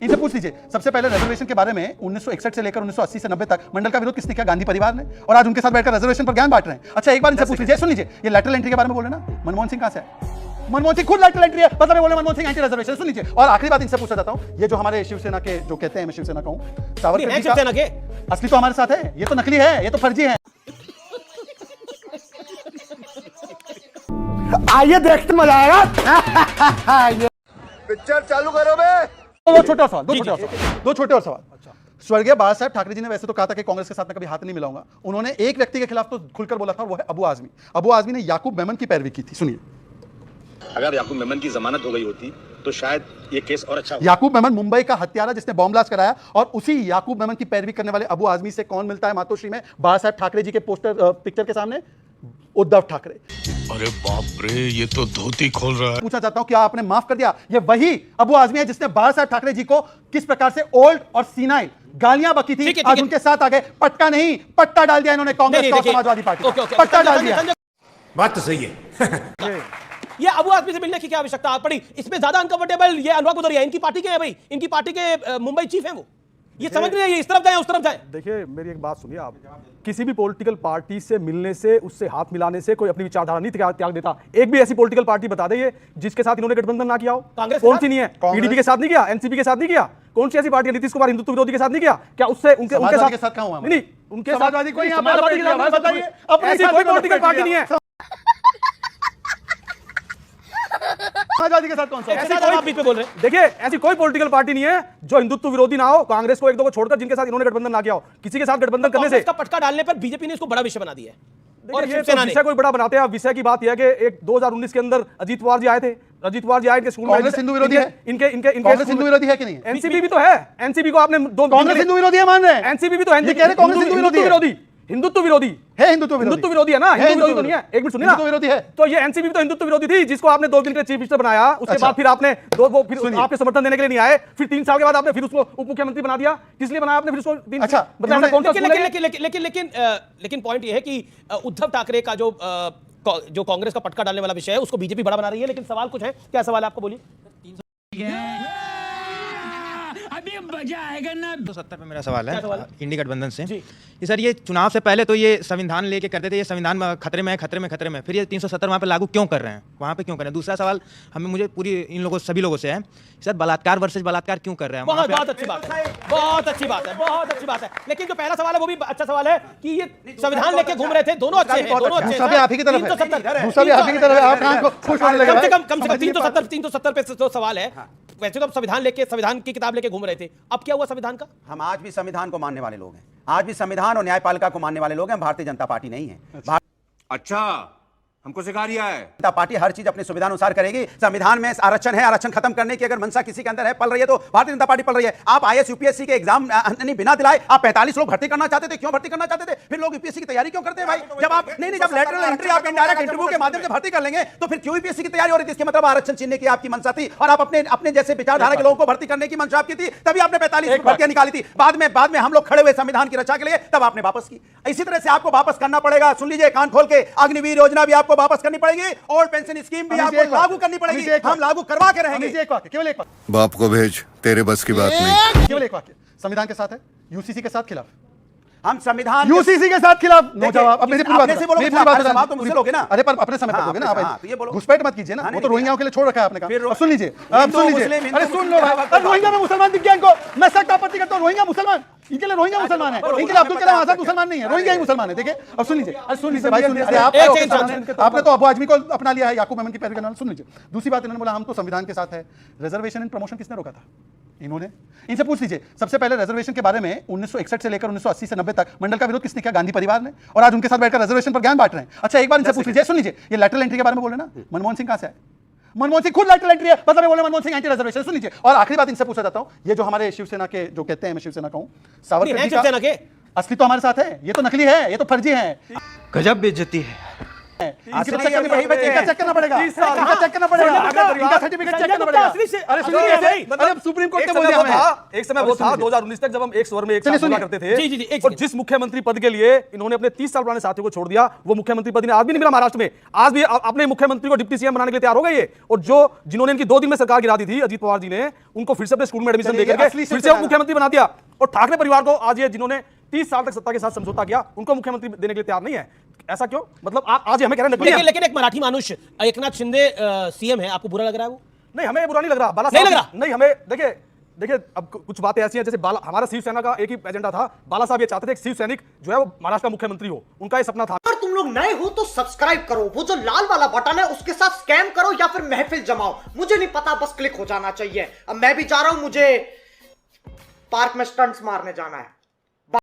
इनसे पूछ लीजिए, सबसे पहले रिजर्वेशन के बारे में 1961 से लेकर 1980 से 90 तक मंडल का विरोध किसने किया? गांधी परिवार ने। और आज उनके साथ बैठकर रिजर्वेशन पर ज्ञान बांट रहे हैं। अच्छा, एक बार इनसे पूछ लीजिए, सुन लीजिए, ये लेटरल एंट्री के बारे में बोले ना, मनमोहन सिंह कहां से है? मनमोहन सिंह खुद लेटरल एंट्री है, बता रहे बोले मनमोहन सिंह एंटी रिजर्वेशन। सुन लीजिए, और आखिरी बात इनसे पूछना चाहता हूं, ये जो हमारे शिवसेना के जो कहते हैं, मैं शिवसेना कहूं, सावरकर जी का असली तो हमारे साथ है, ये तो नकली है, ये तो फर्जी है। आइए देखते मजा आएगा। पिक्चर चालू करो बे। दो छोटे और सवाल। स्वर्गीय बाला साहब ठाकरे जी ने वैसे तो कहा था कि कांग्रेस के साथ मैं कभी हाथ नहीं मिलाऊंगा। उन्होंने एक व्यक्ति के खिलाफ तो खुलकर बोला था, वो है अबू आजमी। अबू आजमी ने याकूब मेमन की पैरवी की थी। सुनिए, अगर याकूब मेमन की जमानत हो गई होती तो शायद ये केस और अच्छा। याकूब मेमन मुंबई का हत्यारा जिसने बॉम्ब ब्लास्ट कराया, और उसी याकूब मेमन की पैरवी करने वाले अबू आजमी से कौन मिलता है मातोश्री में बाला साहब ठाकरे जी के पोस्टर पिक्चर के सामने? उद्धव ठाकरे। अरे बाप रे, ये तो धोती खोल रहा है। पूछना चाहता हूं, क्या आपने माफ कर दिया? ये वही अबू आजमी है जिसने बाला साहब ठाकरे जी को किस प्रकार से ओल्ड और सीनाइल गालियां बकी थी। आज उनके साथ आ गए, पटका नहीं पट्टा डाल दिया इन्होंने कांग्रेस और समाजवादी पार्टी, पट्टा डाल दिया। बात तो सही है। ये अबू आजमी से मिलने की क्या आवश्यकता पड़ी? इसमें ज्यादा अनकंफर्टेबल ये अनवर गुदरिया, इनकी पार्टी के हैं भाई, इनकी पार्टी के मुंबई चीफ हैं वो। ये समझ नहीं है, ये इस तरफ जाए उस तरफ जाए। देखिए, मेरी एक बात सुनिए, आप किसी भी पॉलिटिकल पार्टी से मिलने से, उससे हाथ मिलाने से कोई अपनी विचारधारा नहीं त्याग देता। एक भी ऐसी पॉलिटिकल पार्टी बता दें जिसके साथ इन्होंने गठबंधन ना किया हो। कांग्रेस कौन सी नहीं है? पीडीपी के साथ नहीं किया, एनसीपी के साथ नहीं किया। कौन सी ऐसी पार्टी? नीतीश कुमार हिंदुत्व विरोधी के साथ नहीं किया क्या? उससे उनके साथ नहीं, उनके समाजवादी कोई बताइए, ऐसी कोई पॉलिटिकल पार्टी नहीं है। समाजवादी के साथ कौन सा? ऐसी कोई बीच में बोल रहे हैं। देखिए, ऐसी कोई पॉलिटिकल पार्टी नहीं है जो हिंदुत्व विरोधी ना हो, कांग्रेस को एक दो को छोड़कर, जिनके साथ इन्होंने गठबंधन ना किया हो। किसी के साथ गठबंधन करने से इसका पटका डालने पर बीजेपी ने इसको बड़ा विषय बना दिया है। और ये तो विषय कोई बड़ा बनाते हैं। विषय की बात यह है कि एक 2019 के अंदर अजीत पवार जी आए थे। अजीत पवार जी आए के स्कूल में। कांग्रेस हिंदू विरोधी है? इनके कांग्रेस हिंदू विरोधी है कि नहीं? एनसीपी भी तो है। एनसीपी को आपने दो कांग्रेस हिंदू विरोधी है मान रहे हैं? एनसीपी भी तो है। ये कह रहे कांग्रेस हिंदू विरोधी हिंदुत्व विरोधी है। हिंदुत्व विरोधी है ना? हिंदुत्व विरोधी नहीं है। एक मिनट सुनिए ना, हिंदुत्व विरोधी है तो ये एनसीपी भी तो हिंदुत्व विरोधी थी, जिसको आपने 2 दिन के चीफ मिनिस्टर बनाया। उसके बाद फिर आपने फिर आपके समर्थन देने के लिए नहीं आए। फिर 3 साल के बाद आपने फिर उसको उप मुख्यमंत्री बना दिया। किस लिए बनाया आपने फिर उसको? अच्छा, लेकिन पॉइंट ये है कि उद्धव ठाकरे का जो कांग्रेस का पटका डालने वाला विषय है, उसको बीजेपी बड़ा बना रही है। लेकिन सवाल कुछ है। क्या सवाल है आपको? बोलिए। अभी मजा आएगा ना। 270 पे मेरा सवाल है इंडी गठबंधन से। जी सर, ये चुनाव से पहले तो ये संविधान लेके करते थे, ये संविधान खतरे में है, खतरे में, खतरे में। फिर ये 370 वहाँ पे लागू क्यों कर रहे हैं? वहाँ पे क्यों कर रहे हैं? दूसरा सवाल मुझे पूरी इन लोगों सभी लोगों से है, सर बलात्कार वर्सेस बलात्कार क्यों कर रहे हैं? बहुत अच्छी बात है, बहुत अच्छी बात है, बहुत अच्छी बात है। लेकिन जो पहला सवाल है वो भी अच्छा सवाल है कि ये संविधान लेके घूम रहे थे। दोनों अच्छे हैं, दोनों अच्छे हैं। आप ही की तरफ है, दूसरा भी आप ही की तरफ है। आप कहां खुश होने लगे? कम से कम 370 पे तो सवाल है। वैसे तो संविधान की किताब लेके घूम रहे थे। अब क्या हुआ संविधान का? हम आज भी संविधान को मानने वाले लोग हैं। आज भी संविधान और न्यायपालिका को मानने वाले लोग हैं। भारतीय जनता पार्टी नहीं है। अच्छा, हमको सिखा रिया है। जनता पार्टी हर चीज अपने सुविधा अनुसार करेगी। संविधान में आरक्षण है, आरक्षण खत्म करने की अगर मंशा किसी के अंदर है, पल रही है, तो भारतीय जनता पार्टी पल रही है। आप आईएएस यूपीएससी के एग्जाम बिना दिलाए आप 45 लोग भर्ती करना चाहते थे। क्यों भर्ती करना चाहते थे? फिर लोग यूपीएससी की तैयारी क्यों करते हैं भाई? जब आप नहीं जब लेटरल एंट्री आप इनडायरेक्ट इंटरव्यू के माध्यम से भर्ती कर लेंगे, तो फिर क्यों यूपीएससी की तैयारी हो रही थी? इसके मतलब आरक्षण छीनने की आपकी मंशा थी, और आप अपने जैसे विचारधारा के लोगों को भर्ती करने की मंशा आपकी थी। तभी आपने 45 भर्तियां निकाली थी। बाद में हम लोग खड़े हुए संविधान की रक्षा के लिए, तब आपने वापस की। इसी तरह से आपको वापस करना पड़ेगा। सुन लीजिए कान खोल के, अग्निवीर योजना भी आपको वापस करनी पड़ेगी, और पेंशन स्कीम भी आपको लागू करनी पड़ेगी। हम लागू करवा के रहेंगे। केवल एक वाक्य, बाप को भेज, तेरे बस की बात नहीं। केवल एक वाक्य, संविधान के साथ है, यूसीसी के साथ खिलाफ। हम संविधान यूसीसी के साथ खिलाफ। नो जवाब। अब मेरी पूरी बात जवाब तो मुझसे लोगे ना। अरे पर अपने समय पर दोगे ना आप। घुसपैठ मत कीजिए ना, वो तो रोहिंग्याओं के लिए छोड़ रखा है आपने कहा। सुन लीजिए, अब सुन लीजिए। अरे सुन लो भाई, रोहिंग्या में मुसलमान दिख गया इनको। मैं सख्त आपत्ति करता हूं, रोहिंग्या मुसलमान, इनके लिए रोहिंग्या मुसलमान है, इनके लिए अब्दुल कलाम आजाद मुसलमान नहीं है, रोहिंग्या ही मुसलमान है। देखिए, अब सुन लीजिए, अरे सुन लीजिए भाई, सुन लीजिए। आपने तो अबू आजमी को अपना लिया है, याकूब मेमन की पैरवी करना। सुन लीजिए, दूसरी बात, इन्होंने बोला हम तो संविधान के साथ है। रिजर्वेशन एंड प्रमोशन किसने रोका था? इन्होंने। इनसे पूछ लीजिए, सबसे पहले रिजर्वेशन के बारे में 1961 से लेकर 1980 से 90 तक मंडल का विरोध किसने किया? गांधी परिवार ने। और आज उनके साथ बैठकर रिजर्वेशन पर ज्ञान बांट रहे हैं। अच्छा, एक बार इनसे पूछ लीजिए, सुन लीजिए, ये लेटरल एंट्री के बारे में बोले ना, मनमोहन सिंह कहां से है? मनमोहन सिंह खुद लेटरल एंट्री है, बता रहे बोले मनमोहन सिंह एंटी रिजर्वेशन। सुन लीजिए, और आखिरी बात इनसे पूछना चाहता हूं, ये जो हमारे शिवसेना के जो कहते हैं, मैं शिवसेना कहूं, सावरकर जी का असली तो हमारे साथ है, ये तो नकली है, ये तो फर्जी है। गजब बेइज्जती है। इनका चेक करना पड़ेगा, इनका चेक करना पड़ेगा, इनका सर्टिफिकेट चेक करना पड़ेगा। अरे सुनिए, अरे सुप्रीम कोर्ट ने बोल दिया हमें। एक समय वो था 2019 तक जब हम एक स्वर में एक साथ बोला करते थे, और जिस मुख्यमंत्री पद के लिए इन्होंने अपने 30 साल पुराने साथियों को छोड़ दिया, वो मुख्यमंत्री पद आज भी नहीं मिला महाराष्ट्र में। आज भी अपने मुख्यमंत्री को डिप्टी सीएम बनाने के लिए तैयार हो गए, और जो जिन्होंने इनकी 2 दिन में सरकार गिरा दी थी, अजीत पवार जी ने, उनको फिर से अपने स्कूल में एडमिशन देकर फिर से मुख्यमंत्री बना दिया। और ठाकरे परिवार को आज ये जिन्होंने 30 साल तक सत्ता के साथ समझौता किया, उनको मुख्यमंत्री देने के लिए तैयार नहीं है। ऐसा क्यों? मतलब आज हमें कह रहे हैं, लेकिन एक मराठी मानुष एकनाथ शिंदे सीएम है, आपको बुरा लग रहा है वो? नहीं, हमें बुरा नहीं लग रहा। बाला नहीं लग रहा? नहीं, हमें देखिए अब कुछ बातें ऐसी हैं, जैसे हमारा शिवसेना का एक ही एजेंडा था, बाला साहब ये चाहते थे एक शिव सैनिक जो है वो महाराष्ट्र का मुख्यमंत्री हो, उनका ये सपना था। अगर तुम लोग नए हो तो सब्सक्राइब करो, वो जो लाल वाला बटन है उसके साथ स्कैम करो या फिर महफिल जमाओ, मुझे नहीं पता, बस क्लिक हो जाना चाहिए। अब मैं भी जा रहा हूं, मुझे पार्क में स्टंट्स मारने जाना है।